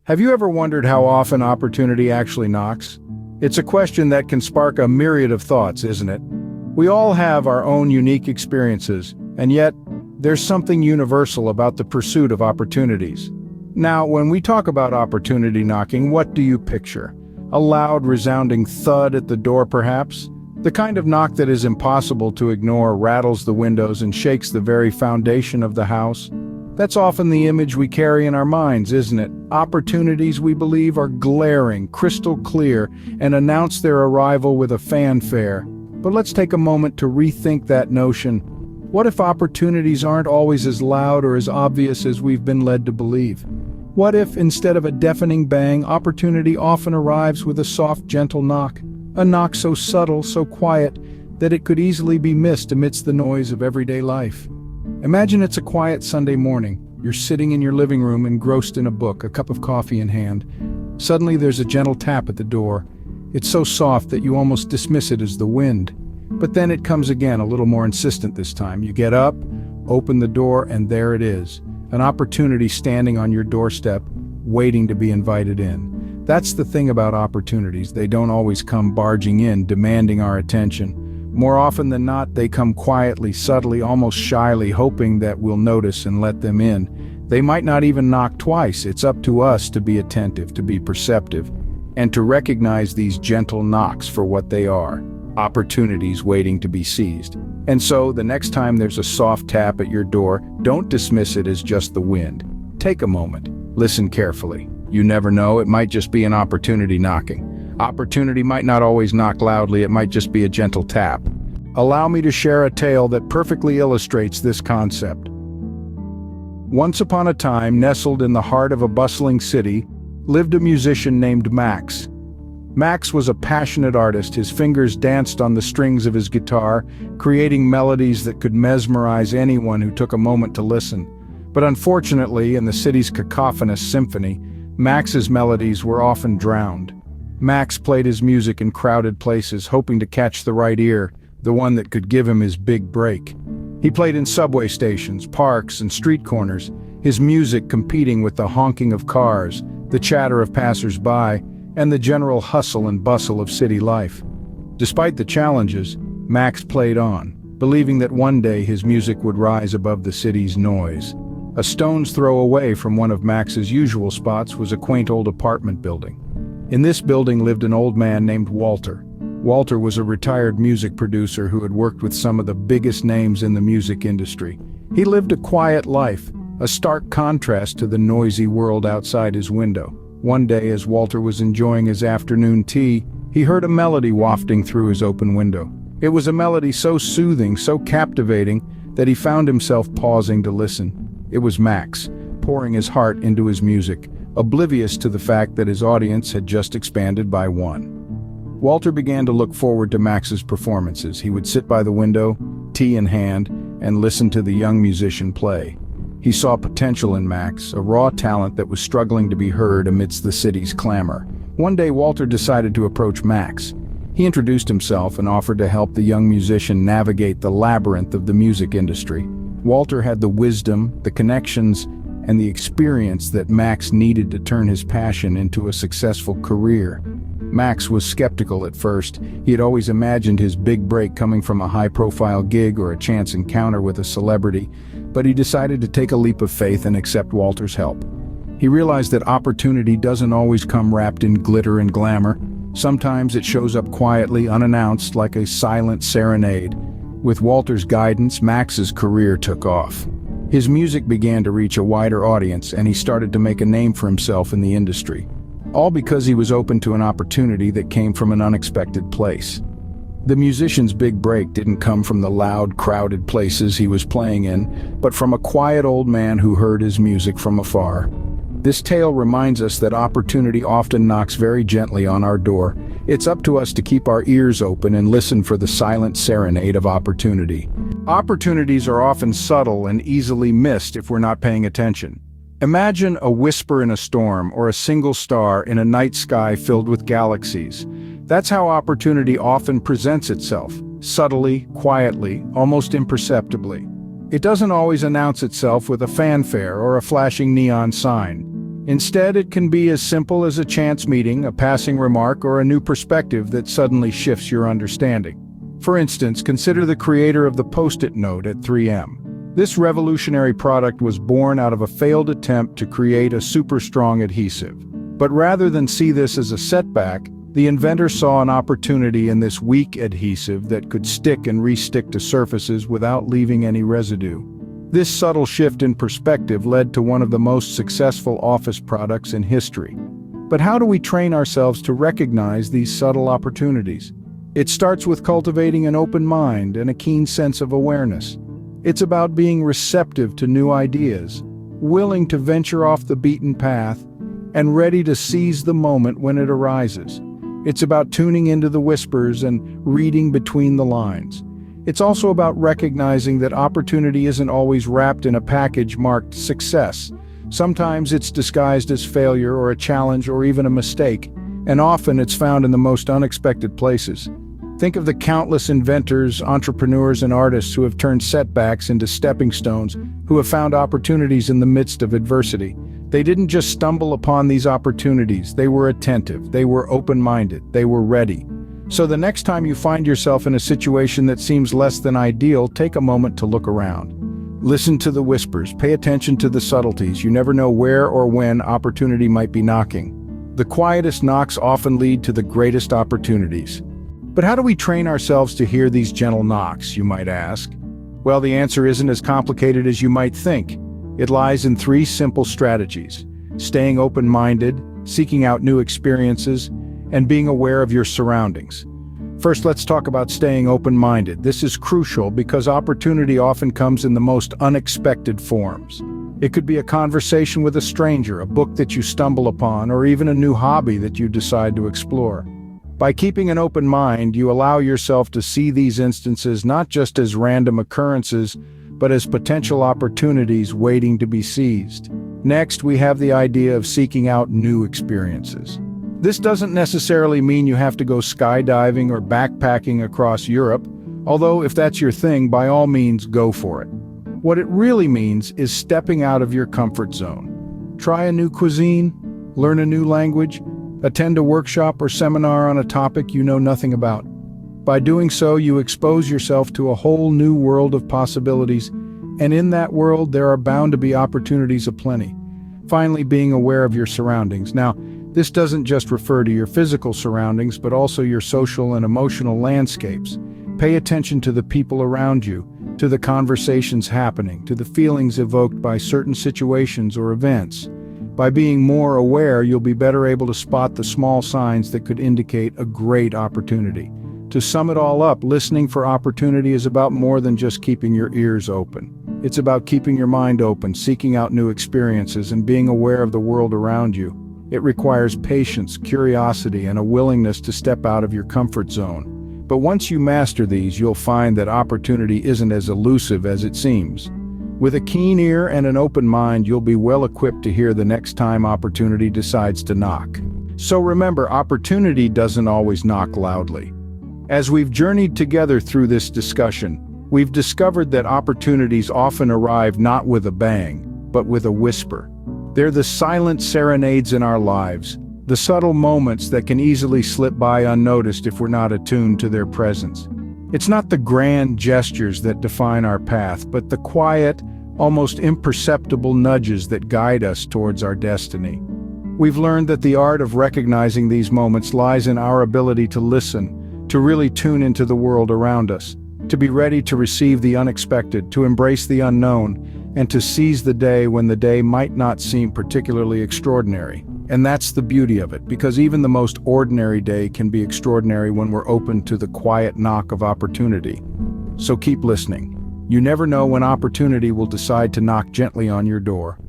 Have you ever wondered how often opportunity actually knocks? It's a question that can spark a myriad of thoughts, isn't it? We all have our own unique experiences, and yet, there's something universal about the pursuit of opportunities. Now, when we talk about opportunity knocking, what do you picture? A loud, resounding thud at the door, perhaps? The kind of knock that is impossible to ignore, rattles the windows, and shakes the very foundation of the house? That's often the image we carry in our minds, isn't it? Opportunities we believe are glaring, crystal clear, and announce their arrival with a fanfare. But let's take a moment to rethink that notion. What if opportunities aren't always as loud or as obvious as we've been led to believe? What if, instead of a deafening bang, opportunity often arrives with a soft, gentle knock? A knock so subtle, so quiet, that it could easily be missed amidst the noise of everyday life. Imagine it's a quiet Sunday morning. You're sitting in your living room engrossed in a book, a cup of coffee in hand. Suddenly there's a gentle tap at the door. It's so soft that you almost dismiss it as the wind. But then it comes again, a little more insistent this time. You get up, open the door, and there it is. An opportunity standing on your doorstep, waiting to be invited in. That's the thing about opportunities. They don't always come barging in, demanding our attention. More often than not, they come quietly, subtly, almost shyly, hoping that we'll notice and let them in. They might not even knock twice. It's up to us to be attentive, to be perceptive, and to recognize these gentle knocks for what they are. Opportunities waiting to be seized. And so, the next time there's a soft tap at your door, don't dismiss it as just the wind. Take a moment. Listen carefully. You never know, it might just be an opportunity knocking. Opportunity might not always knock loudly, it might just be a gentle tap. Allow me to share a tale that perfectly illustrates this concept. Once upon a time, nestled in the heart of a bustling city, lived a musician named Max. Max was a passionate artist. His fingers danced on the strings of his guitar, creating melodies that could mesmerize anyone who took a moment to listen. But unfortunately, in the city's cacophonous symphony, Max's melodies were often drowned. Max played his music in crowded places, hoping to catch the right ear, the one that could give him his big break. He played in subway stations, parks, and street corners, his music competing with the honking of cars, the chatter of passers-by, and the general hustle and bustle of city life. Despite the challenges, Max played on, believing that one day his music would rise above the city's noise. A stone's throw away from one of Max's usual spots was a quaint old apartment building. In this building lived an old man named Walter. Walter was a retired music producer who had worked with some of the biggest names in the music industry. He lived a quiet life, a stark contrast to the noisy world outside his window. One day, as Walter was enjoying his afternoon tea, he heard a melody wafting through his open window. It was a melody so soothing, so captivating, that he found himself pausing to listen. It was Max, pouring his heart into his music, oblivious to the fact that his audience had just expanded by one. Walter began to look forward to Max's performances. He would sit by the window, tea in hand, and listen to the young musician play. He saw potential in Max, a raw talent that was struggling to be heard amidst the city's clamor. One day, Walter decided to approach Max. He introduced himself and offered to help the young musician navigate the labyrinth of the music industry. Walter had the wisdom, the connections, and the experience that Max needed to turn his passion into a successful career. Max was skeptical at first. He had always imagined his big break coming from a high-profile gig or a chance encounter with a celebrity, but he decided to take a leap of faith and accept Walter's help. He realized that opportunity doesn't always come wrapped in glitter and glamour. Sometimes it shows up quietly, unannounced, like a silent serenade. With Walter's guidance, Max's career took off. His music began to reach a wider audience, and he started to make a name for himself in the industry. All because he was open to an opportunity that came from an unexpected place. The musician's big break didn't come from the loud, crowded places he was playing in, but from a quiet old man who heard his music from afar. This tale reminds us that opportunity often knocks very gently on our door. It's up to us to keep our ears open and listen for the silent serenade of opportunity. Opportunities are often subtle and easily missed if we're not paying attention. Imagine a whisper in a storm or a single star in a night sky filled with galaxies. That's how opportunity often presents itself, subtly, quietly, almost imperceptibly. It doesn't always announce itself with a fanfare or a flashing neon sign. Instead, it can be as simple as a chance meeting, a passing remark, or a new perspective that suddenly shifts your understanding. For instance, consider the creator of the Post-it note at 3M. This revolutionary product was born out of a failed attempt to create a super strong adhesive. But rather than see this as a setback, the inventor saw an opportunity in this weak adhesive that could stick and re-stick to surfaces without leaving any residue. This subtle shift in perspective led to one of the most successful office products in history. But how do we train ourselves to recognize these subtle opportunities? It starts with cultivating an open mind and a keen sense of awareness. It's about being receptive to new ideas, willing to venture off the beaten path, and ready to seize the moment when it arises. It's about tuning into the whispers and reading between the lines. It's also about recognizing that opportunity isn't always wrapped in a package marked success. Sometimes it's disguised as failure or a challenge or even a mistake, and often it's found in the most unexpected places. Think of the countless inventors, entrepreneurs, and artists who have turned setbacks into stepping stones, who have found opportunities in the midst of adversity. They didn't just stumble upon these opportunities, they were attentive, they were open-minded, they were ready. So the next time you find yourself in a situation that seems less than ideal, take a moment to look around. Listen to the whispers, pay attention to the subtleties. You never know where or when opportunity might be knocking. The quietest knocks often lead to the greatest opportunities. But how do we train ourselves to hear these gentle knocks, you might ask? Well, the answer isn't as complicated as you might think. It lies in 3 simple strategies: staying open-minded, seeking out new experiences, and being aware of your surroundings. First, let's talk about staying open-minded. This is crucial because opportunity often comes in the most unexpected forms. It could be a conversation with a stranger, a book that you stumble upon, or even a new hobby that you decide to explore. By keeping an open mind, you allow yourself to see these instances not just as random occurrences, but as potential opportunities waiting to be seized. Next, we have the idea of seeking out new experiences. This doesn't necessarily mean you have to go skydiving or backpacking across Europe, although if that's your thing, by all means, go for it. What it really means is stepping out of your comfort zone. Try a new cuisine, learn a new language, attend a workshop or seminar on a topic you know nothing about. By doing so, you expose yourself to a whole new world of possibilities, and in that world, there are bound to be opportunities aplenty. Finally, being aware of your surroundings. Now, this doesn't just refer to your physical surroundings, but also your social and emotional landscapes. Pay attention to the people around you, to the conversations happening, to the feelings evoked by certain situations or events. By being more aware, you'll be better able to spot the small signs that could indicate a great opportunity. To sum it all up, listening for opportunity is about more than just keeping your ears open. It's about keeping your mind open, seeking out new experiences, and being aware of the world around you. It requires patience, curiosity, and a willingness to step out of your comfort zone. But once you master these, you'll find that opportunity isn't as elusive as it seems. With a keen ear and an open mind, you'll be well equipped to hear the next time opportunity decides to knock. So remember, opportunity doesn't always knock loudly. As we've journeyed together through this discussion, we've discovered that opportunities often arrive not with a bang, but with a whisper. They're the silent serenades in our lives, the subtle moments that can easily slip by unnoticed if we're not attuned to their presence. It's not the grand gestures that define our path, but the quiet, almost imperceptible nudges that guide us towards our destiny. We've learned that the art of recognizing these moments lies in our ability to listen, to really tune into the world around us, to be ready to receive the unexpected, to embrace the unknown, and to seize the day when the day might not seem particularly extraordinary. And that's the beauty of it, because even the most ordinary day can be extraordinary when we're open to the quiet knock of opportunity. So keep listening. You never know when opportunity will decide to knock gently on your door.